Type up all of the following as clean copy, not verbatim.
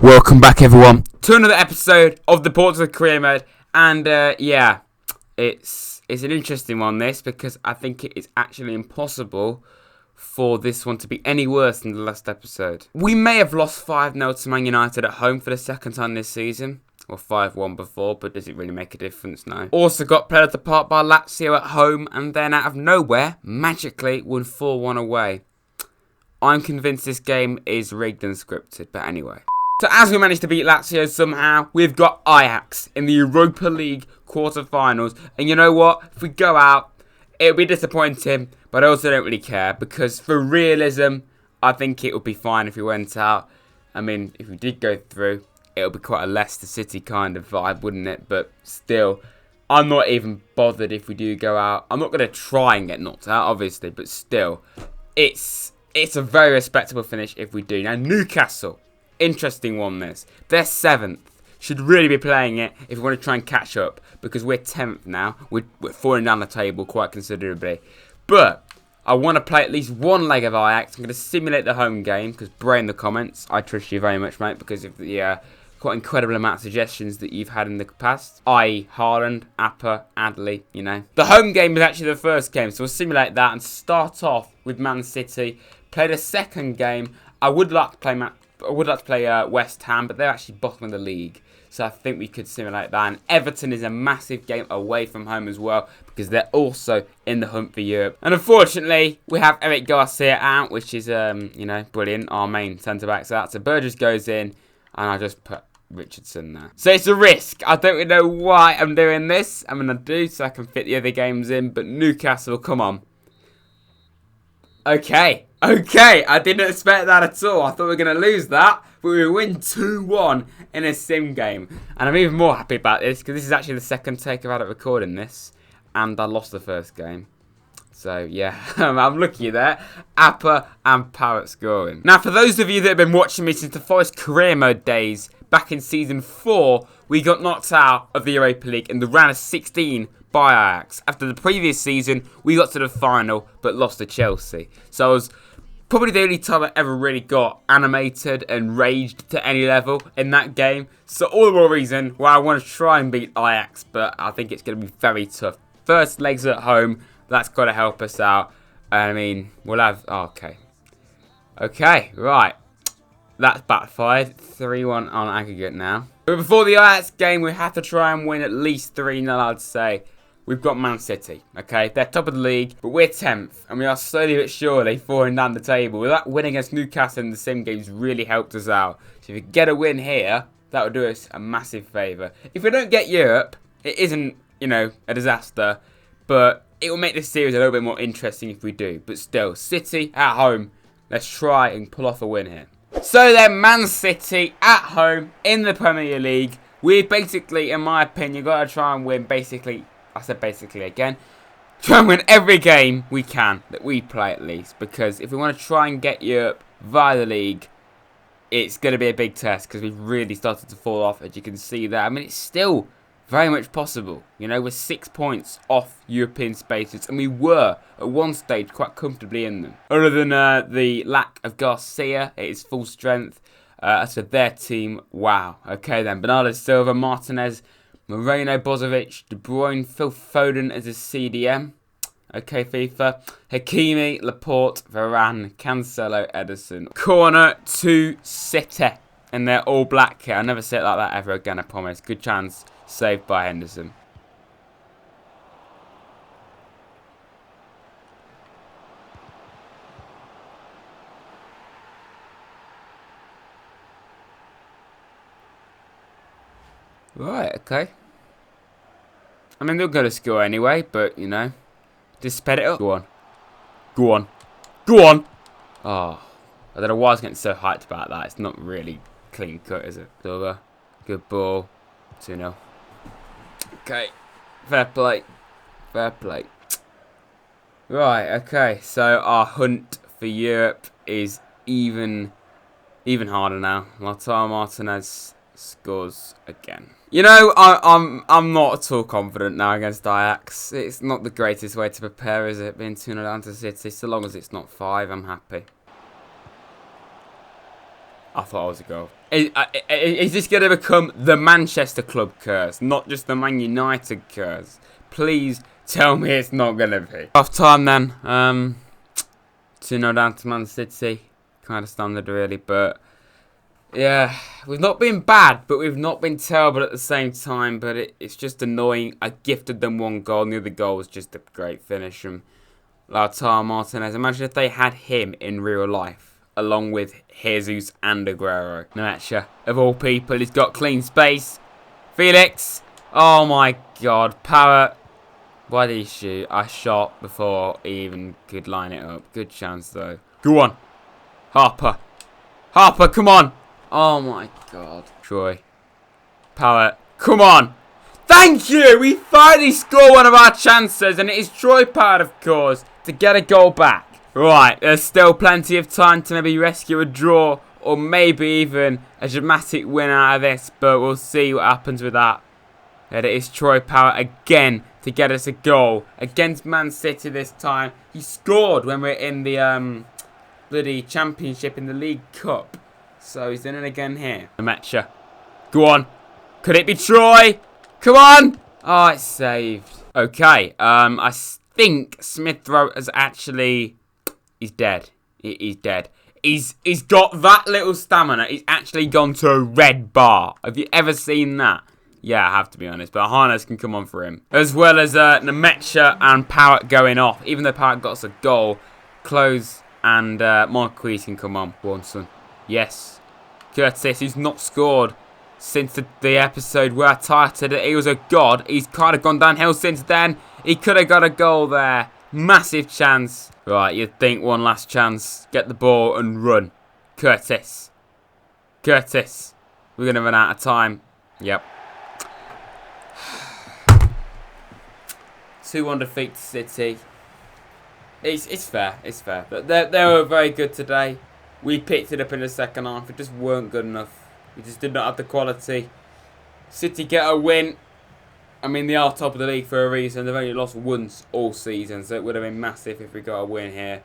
Welcome back, everyone, to another episode of the Portsmouth Career Mode. And yeah, it's an interesting one, this, because I think it is actually impossible for this one to be any worse than the last episode. We may have lost 5-0 to Man United at home for the second time this season, or 5-1 before, but does it really make a difference? No. Also got played apart by Lazio at home, and then out of nowhere, magically won 4-1 away. I'm convinced this game is rigged and scripted, but anyway. So as we managed to beat Lazio somehow, we've got Ajax in the Europa League quarter-finals. And you know what? If we go out, it'll be disappointing, but I also don't really care. Because for realism, I think it would be fine if we went out. I mean, if we did go through, it would be quite a Leicester City kind of vibe, wouldn't it? But still, I'm not even bothered if we do go out. I'm not going to try and get knocked out, obviously. But still, it's a very respectable finish if we do. Now, Newcastle. Interesting one, this. They're 7th. Should really be playing it if we want to try and catch up. Because we're 10th now. We're falling down the table quite considerably. But I want to play at least one leg of Ajax. I'm going to simulate the home game. Because Bray in the comments. I trust you very much, mate. Because of the quite incredible amount of suggestions that you've had in the past. I.e. Haaland, Appa, Adley, you know. The home game is actually the first game. So we'll simulate that and start off with Man City. Play the second game. I would like to play West Ham, but they're actually bottom of the league. So I think we could simulate that. And Everton is a massive game away from home as well, because they're also in the hunt for Europe. And unfortunately, we have Eric Garcia out, which is, you know, brilliant. Our main centre-back's out. So Burgess goes in, and I just put Richardson there. So it's a risk. I don't really know why I'm doing this. I'm going to do so I can fit the other games in. But Newcastle, come on. Okay, I didn't expect that at all. I thought we were going to lose that, but we win 2-1 in a sim game. And I'm even more happy about this, because this is actually the second take I've had at recording this, and I lost the first game. So, yeah, I'm lucky there. Appa and Parrott scoring. Now, for those of you that have been watching me since the Forest Career Mode days, back in Season 4, we got knocked out of the Europa League in the round of 16 by Ajax. After the previous season, we got to the final, but lost to Chelsea. So it was probably the only time I ever really got animated and raged to any level in that game. So all the more reason why I want to try and beat Ajax, but I think it's going to be very tough. First legs at home, that's got to help us out. I mean, we'll have... Oh, okay, right. That's backfired. 3-1 on aggregate now. But before the Ajax game, we have to try and win at least 3-0, I'd say. We've got Man City, okay? They're top of the league, but we're 10th. And we are slowly but surely falling down the table. That win against Newcastle in the sim games really helped us out. So if we get a win here, that would do us a massive favour. If we don't get Europe, it isn't, you know, a disaster. But it will make this series a little bit more interesting if we do. But still, City at home. Let's try and pull off a win here. So then, Man City at home in the Premier League. We've basically, in my opinion, got to try and win basically... I said basically again. Try and win every game we can that we play at least. Because if we want to try and get Europe via the league, it's going to be a big test. Because we've really started to fall off, as you can see there. I mean, it's still very much possible. You know, we're 6 points off European spaces. And we were, at one stage, quite comfortably in them. Other than the lack of Garcia, it is full strength. As for their team, wow. Okay then, Bernardo Silva, Martinez, Moreno, Brozovic, De Bruyne, Phil Foden as a CDM. Okay, FIFA. Hakimi, Laporte, Varane, Cancelo, Ederson. Corner to City. And they're all black here. I'll never say it like that ever again, I promise. Good chance. Saved by Henderson. Right, okay. I mean, they're going to score anyway, but, you know, just sped it up. Go on. Go on. Go on! Oh, I don't know why I was getting so hyped about that. It's not really clean cut, is it? Silva. Good ball. 2-0. Okay. Fair play. Fair play. Right, okay. So, our hunt for Europe is even harder now. Lautaro Martinez scores again. You know, I'm not at all confident now against Ajax. It's not the greatest way to prepare, is it? Being 2-0 down to City. So long as it's not 5, I'm happy. I thought it was a goal. Is this going to become the Manchester club curse, not just the Man United curse? Please tell me it's not going to be. Half time then. 2-0 down to Man City. Kind of standard really, but yeah, we've not been bad, but we've not been terrible at the same time. But it's just annoying. I gifted them one goal, and the other goal was just a great finish from Lautaro Martinez. Imagine if they had him in real life, along with Jesus and Aguero. Nemecha, of all people, he's got clean space. Felix, oh my God, Power. Why did he shoot? I shot before he even could line it up. Good chance though. Go on, Harper. Harper, come on. Oh my God. Troy. Power. Come on. Thank you. We finally score one of our chances. And it is Troy Power, of course, to get a goal back. Right. There's still plenty of time to maybe rescue a draw. Or maybe even a dramatic win out of this. But we'll see what happens with that. And it is Troy Power again to get us a goal. Against Man City this time. He scored when we're in the bloody championship in the League Cup. So he's in it again here. Nemecha. Go on. Could it be Troy? Come on. Oh, it's saved. Okay. I think Smith Rowe has actually... He's dead. He's dead. He's got that little stamina. He's actually gone to a red bar. Have you ever seen that? Yeah, I have to be honest. But Harness can come on for him. As well as Nemecha and Power going off. Even though Power got us a goal. Close and Marquis can come on. Warnson. Yes. Curtis, who's not scored since the episode where I titled it. He was a god. He's kind of gone downhill since then. He could have got a goal there. Massive chance. Right, you'd think one last chance. Get the ball and run. Curtis. Curtis. We're going to run out of time. Yep. 2-1 defeat to City. It's fair. It's fair. But they were very good today. We picked it up in the second half. It just weren't good enough. We just did not have the quality. City get a win. I mean, they are top of the league for a reason. They've only lost once all season, so it would have been massive if we got a win here.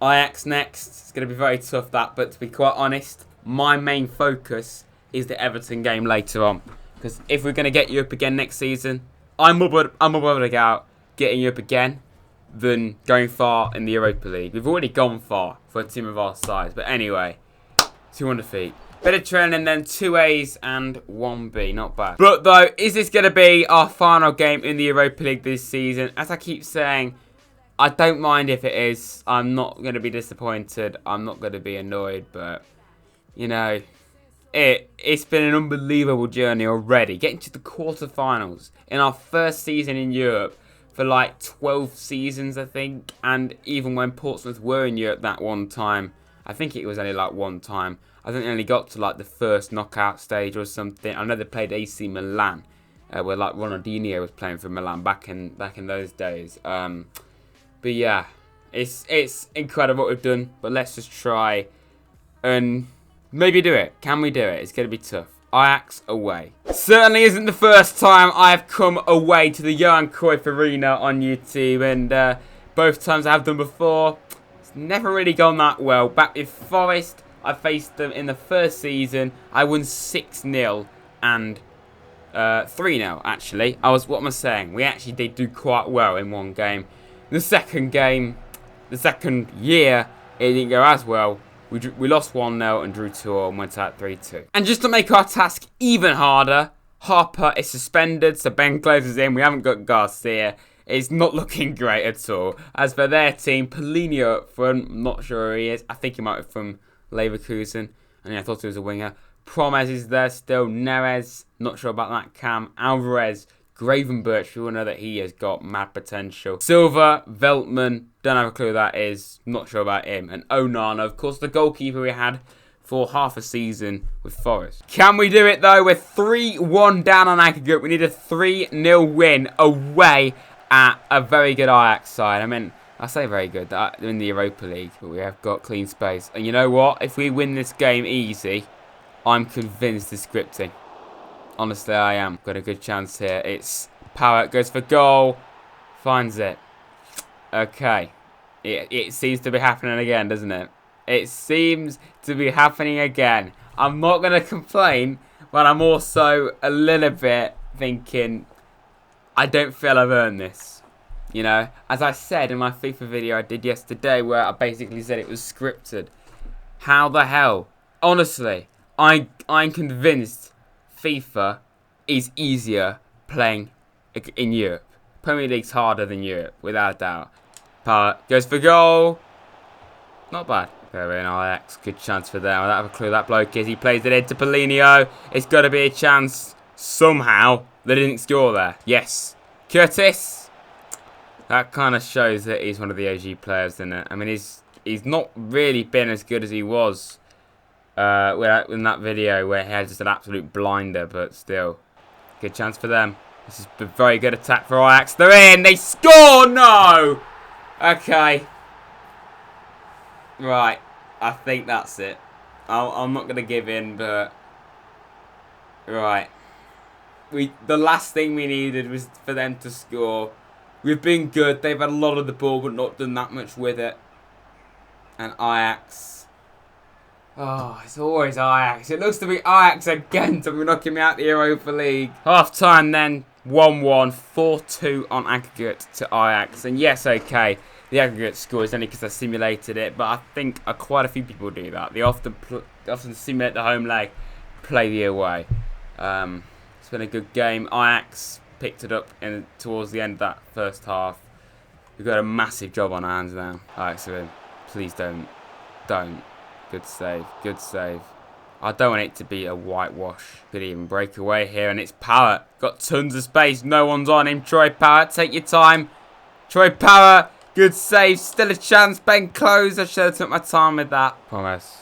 Ajax next. It's going to be very tough, that. But to be quite honest, my main focus is the Everton game later on. Because if we're going to get you up again next season, I'm more bothered about getting you up again than going far in the Europa League. We've already gone far for a team of our size. But anyway, 2-1 defeat. Bit of training then, 2 A's and 1 B. Not bad. But though, is this going to be our final game in the Europa League this season? As I keep saying, I don't mind if it is. I'm not going to be disappointed. I'm not going to be annoyed. But, you know, it's been an unbelievable journey already. Getting to the quarterfinals in our first season in Europe for like 12 seasons, I think. And even when Portsmouth were in Europe that one time, I think it was only like one time. I think they only got to like the first knockout stage or something. I know they played AC Milan, where like Ronaldinho was playing for Milan back in those days. But yeah, it's incredible what we've done. But let's just try and maybe do it. Can we do it? It's going to be tough. Ajax away. Certainly isn't the first time I've come away to the Johan Cruyff Arena on YouTube, and both times I have done before, it's never really gone that well. Back with Forest, I faced them in the first season. I won 6-0 and 3-0 actually. What am I saying? We actually did do quite well in one game. The second game, the second year, it didn't go as well. We lost 1-0 and drew 2-0 and went out 3-2. And just to make our task even harder, Harper is suspended, so Ben closes in. We haven't got Garcia. It's not looking great at all. As for their team, Polino up front, I'm not sure who he is. I think he might be from Leverkusen. And yeah, I thought he was a winger. Promes is there still. Neres, not sure about that. Cam, Alvarez, Gravenberch, we all know that he has got mad potential. Silva, Veltman, don't have a clue who that is. Not sure about him. And Onana, of course, the goalkeeper we had for half a season with Forest. Can we do it though? We're 3-1 down on aggregate. We need a 3-0 win away at a very good Ajax side. I mean, I say very good. They're in the Europa League, but we have got clean space. And you know what? If we win this game easy, I'm convinced the scripting. Honestly, I am. Got a good chance here. It's Power. Goes for goal. Finds it. Okay. It seems to be happening again, doesn't it? It seems to be happening again. I'm not going to complain, but I'm also a little bit thinking, I don't feel I've earned this. You know, as I said in my FIFA video I did yesterday, where I basically said it was scripted. How the hell? Honestly, I'm convinced FIFA is easier playing in Europe. Premier League's harder than Europe, without a doubt. Part goes for goal. Not bad. Very nice. Good chance for them. I don't have a clue who that bloke is. He plays it into Paulinho. It's got to be a chance somehow. They didn't score there. Yes. Curtis. That kind of shows that he's one of the OG players, doesn't it? I mean, he's not really been as good as he was in that video where he had just an absolute blinder, but still. Good chance for them. This is a very good attack for Ajax. They're in. They score. No. Okay. Right. I think that's it. I'm not going to give in, but... Right. The last thing we needed was for them to score. We've been good. They've had a lot of the ball, but not done that much with it. And Ajax. Oh, it's always Ajax. It looks to be Ajax again to be knocking me out the Europa League. Half time then. 1-1. 4-2 on aggregate to Ajax. And yes, okay. The aggregate score is only because I simulated it. But I think quite a few people do that. They often simulate the home leg. Play the away. It's been a good game. Ajax picked it up towards the end of that first half. We've got a massive job on our hands now. Ajax are in. Please don't. Don't. Good save. Good save. I don't want it to be a whitewash. Could even break away here. And it's Power. Got tons of space. No one's on him. Troy Power. Take your time. Troy Power. Good save. Still a chance. Ben Close. I should have took my time with that. Promise.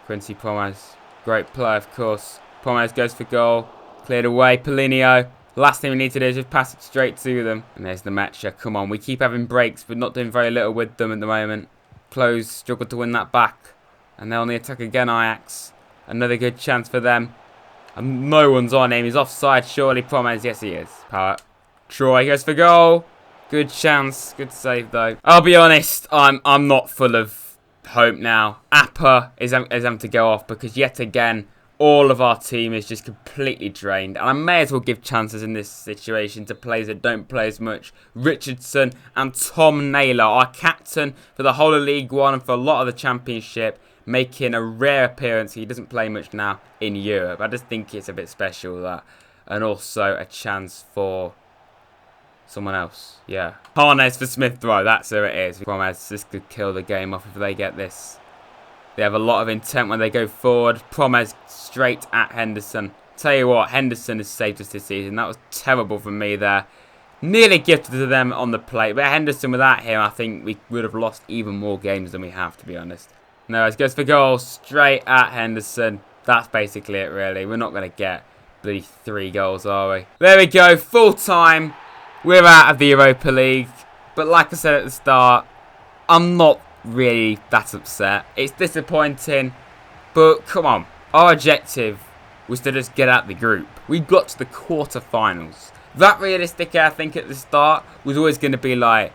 Quincy Promise. Great play, of course. Promise goes for goal. Cleared away. Paulinho. Last thing we need to do is just pass it straight to them. And there's the matcher. Come on. We keep having breaks, but not doing very little with them at the moment. Close. Struggled to win that back. And they're on the attack again, Ajax. Another good chance for them. And no one's on him. He's offside, surely. Promise. Yes, he is. Power. Troy goes for goal. Good chance. Good save, though. I'll be honest. I'm not full of hope now. Appa is having to go off because yet again, all of our team is just completely drained. And I may as well give chances in this situation to players that don't play as much. Richardson and Tom Naylor, our captain for the whole of League One and for a lot of the Championship, making a rare appearance. He doesn't play much now in Europe. I just think it's a bit special, that. And also a chance for someone else. Yeah. Harness for Smith Rowe. That's who it is. Promise, this could kill the game off if they get this. They have a lot of intent when they go forward. Promise straight at Henderson. Tell you what, Henderson has saved us this season. That was terrible from me there. Nearly gifted to them on the plate. But Henderson, without him, I think we would have lost even more games than we have, to be honest. No, it goes for goal. Straight at Henderson. That's basically it, really. We're not going to get bloody 3 goals, are we? There we go. Full time. We're out of the Europa League. But like I said at the start, I'm not really that upset. It's disappointing. But come on. Our objective was to just get out the group. We got to the quarterfinals. That realistically, I think at the start, was always going to be like,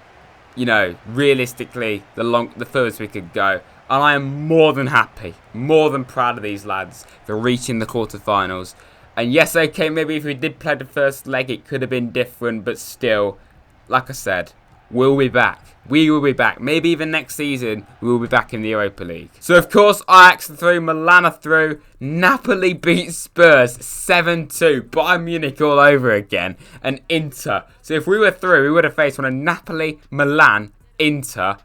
you know, realistically, the furthest we could go. And I am more than happy, more than proud of these lads for reaching the quarterfinals. And yes, okay, maybe if we did play the first leg, it could have been different. But still, like I said, we'll be back. We will be back. Maybe even next season, we will be back in the Europa League. So, of course, Ajax are through, Milan are through. Napoli beat Spurs 7-2. Bayern Munich all over again. And Inter. So, if we were through, we would have faced one of Napoli, Milan, Inter.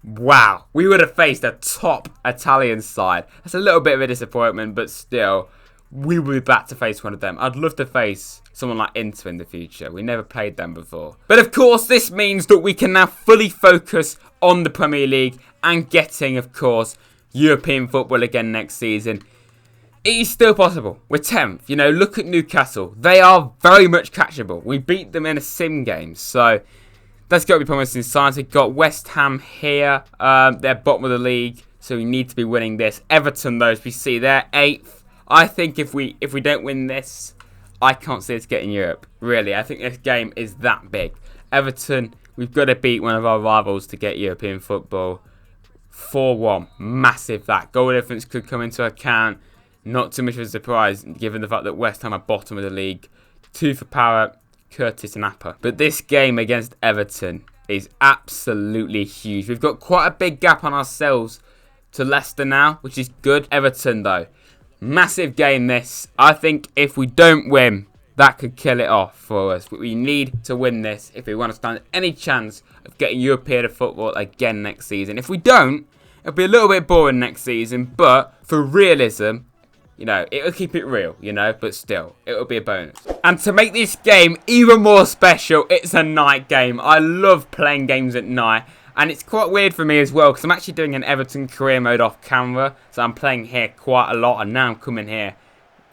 Wow. We would have faced a top Italian side. That's a little bit of a disappointment, but still, we will be back to face one of them. I'd love to face someone like Inter in the future. We never played them before. But of course, this means that we can now fully focus on the Premier League and getting, of course, European football again next season. It is still possible. We're 10th. You know, look at Newcastle. They are very much catchable. We beat them in a sim game. So that's got to be promising signs. We've got West Ham here. They're bottom of the league. So we need to be winning this. Everton, though, as we see, they're 8th. I think if we don't win this, I can't see us getting Europe. Really, I think this game is that big. Everton, we've got to beat one of our rivals to get European football. 4-1. Massive that. Goal difference could come into account. Not too much of a surprise, given the fact that West Ham are bottom of the league. 2 for Power, Curtis and Appa. But this game against Everton is absolutely huge. We've got quite a big gap on ourselves to Leicester now, which is good. Everton, though, massive game this. I think if we don't win, that could kill it off for us. But we need to win this if we want to stand any chance of getting European football again next season. If we don't, it'll be a little bit boring next season. But for realism, you know, it'll keep it real, you know, but still, it'll be a bonus. And to make this game even more special, it's a night game. I love playing games at night. And it's quite weird for me as well, because I'm actually doing an Everton career mode off camera. So I'm playing here quite a lot, and now I'm coming here.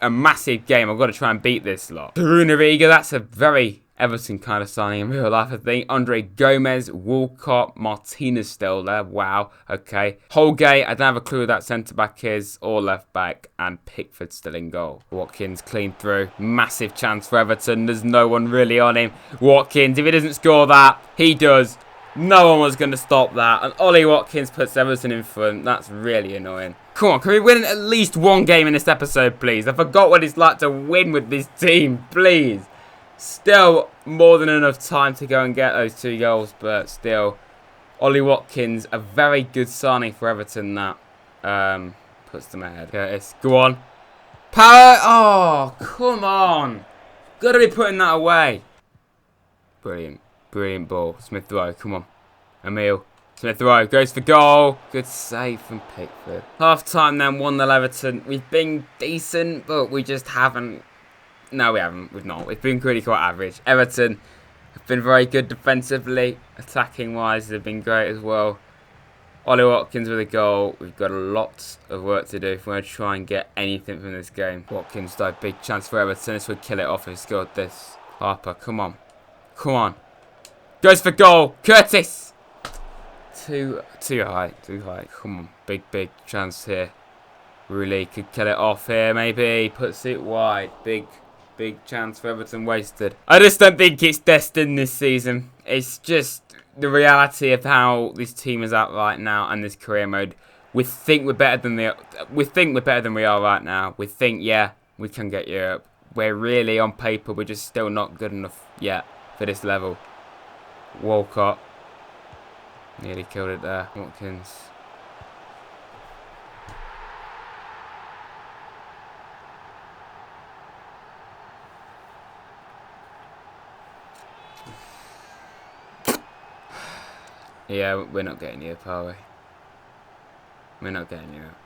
A massive game. I've got to try and beat this lot. Bruna Riga, that's a very Everton kind of signing in real life, I think. Andre Gomez, Walcott, Martinez still there. Wow. Okay. Holgate, I don't have a clue who that centre-back is, or left-back. And Pickford still in goal. Watkins clean through. Massive chance for Everton. There's no one really on him. Watkins, if he doesn't score that, he does. No one was going to stop that. And Ollie Watkins puts Everton in front. That's really annoying. Come on, can we win at least one game in this episode, please? I forgot what it's like to win with this team, please. Still more than enough time to go and get those 2 goals, but still. Ollie Watkins, a very good signing for Everton, that. Puts them ahead. Curtis, go on. Power! Oh, come on. Got to be putting that away. Brilliant. Brilliant ball. Smith Rowe, come on. Emil. Smith Rowe goes for goal. Good save from Pickford. Half time then, 1-0 Everton. We've been decent, but we just haven't. No, we haven't. We've not. We've been really quite average. Everton have been very good defensively. Attacking wise, they've been great as well. Ollie Watkins with a goal. We've got a lot of work to do if we're going to try and get anything from this game. Watkins, though, big chance for Everton. This would kill it off if he scored this. Harper, come on. Come on. Goes for goal. Curtis. Too high. Too high. Come on. Big chance here. Really could kill it off here, maybe. Puts it wide. Big chance for Everton wasted. I just don't think it's destined this season. It's just the reality of how this team is at right now and this career mode. We think we're better than we are right now. We think, yeah, we can get Europe. We're really, on paper, we're just still not good enough yet for this level. Walcott. Nearly killed it there. Watkins. Yeah, we're not getting Europe, are we? We're not getting Europe.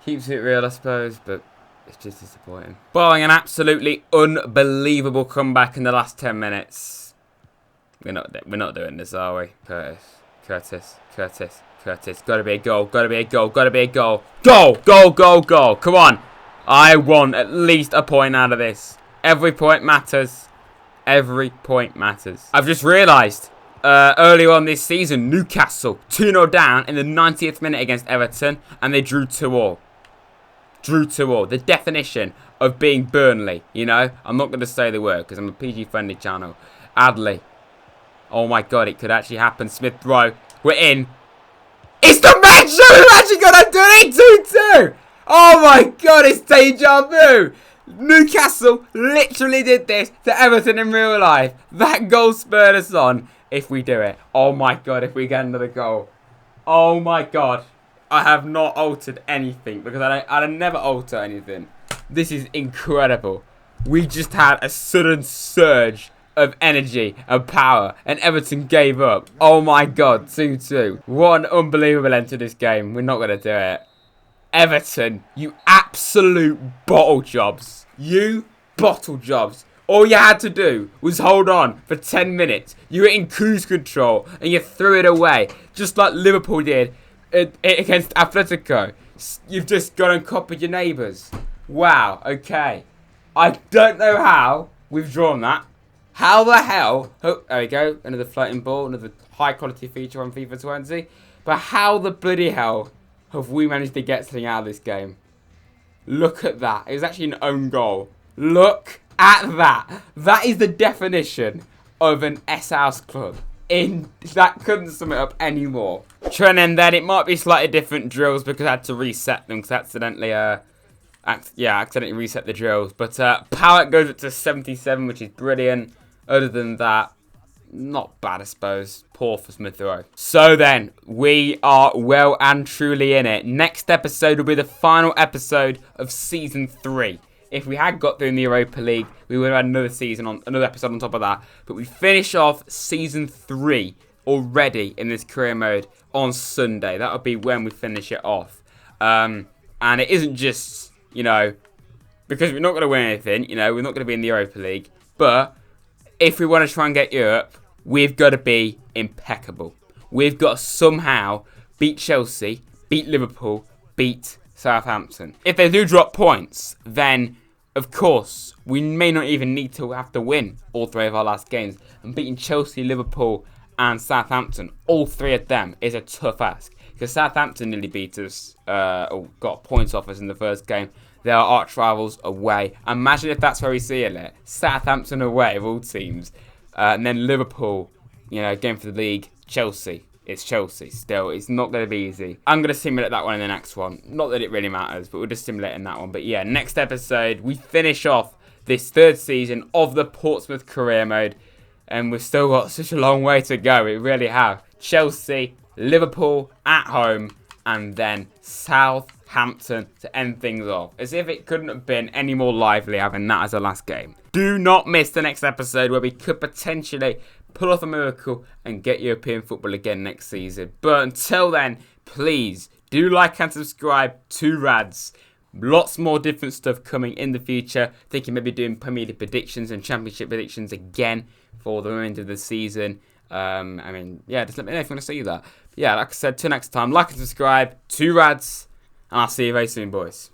Keeps it real, I suppose, but it's just disappointing. Barring an absolutely unbelievable comeback in the last 10 minutes. We're not doing this, are we? Curtis. Gotta be a goal. Gotta be a goal. Goal. Come on. I want at least a point out of this. Every point matters. I've just realised, earlier on this season, Newcastle 2-0 down in the 90th minute against Everton, and they drew 2-2. The definition of being Burnley, you know? I'm not going to say the word because I'm a PG-friendly channel. Adley. Oh my god, it could actually happen. Smith Rowe. We're in. It's the match! We're actually going to do it 2-2! Oh my god, it's deja vu! Newcastle literally did this to Everton in real life. That goal spurred us on. If we do it. Oh my god, if we get another goal. Oh my god. I have not altered anything because I never alter anything. This is incredible. We just had a sudden surge of energy and power, and Everton gave up. Oh my god, 2-2. What an unbelievable end to this game. We're not going to do it. Everton, you absolute bottle jobs. You bottle jobs. All you had to do was hold on for 10 minutes. You were in cruise control and you threw it away. Just like Liverpool did against Atletico. You've just gone and copied your neighbours. Wow, okay. I don't know how we've drawn that. How the hell? Oh, there we go. Another floating ball. Another high quality feature on FIFA 20. But how the bloody hell have we managed to get something out of this game? Look at that. It was actually an own goal. Look at that. That is the definition of an S-House club. That couldn't sum it up anymore. Trenton then, it might be slightly different drills because I had to reset them because I accidentally, accidentally reset the drills. But power goes up to 77, which is brilliant. Other than that, not bad, I suppose. Poor for Smith Rowe. So then, we are well and truly in it. Next episode will be the final episode of Season 3. If we had got through in the Europa League, we would have had another episode on top of that. But we finish off Season 3 already in this career mode on Sunday. That would be when we finish it off. And it isn't just, because we're not going to win anything, we're not going to be in the Europa League. But if we want to try and get Europe, we've got to be impeccable. We've got to somehow beat Chelsea, beat Liverpool, beat Southampton. If they do drop points, then, of course, we may not even need to have to win all 3 of our last games. And beating Chelsea, Liverpool, and Southampton, all 3 of them, is a tough ask. Because Southampton nearly beat us, or got points off us in the first game. They are arch rivals away. Imagine if that's where we see it. Southampton away of all teams. And then Liverpool, game for the league. Chelsea. It's Chelsea still. It's not going to be easy. I'm going to simulate that one in the next one. Not that it really matters, but we'll just simulate in that one. But yeah, next episode, we finish off this 3rd season of the Portsmouth career mode. And we've still got such a long way to go. We really have. Chelsea, Liverpool at home, and then Southampton to end things off. As if it couldn't have been any more lively having that as the last game. Do not miss the next episode where we could potentially pull off a miracle and get European football again next season. But until then, please do like and subscribe to Rads. Lots more different stuff coming in the future. Thinking maybe doing Premier League predictions and Championship predictions again for the remainder of the season. Just let me know if you want to see that. But yeah, like I said, till next time, like and subscribe to Rads, and I'll see you very soon, boys.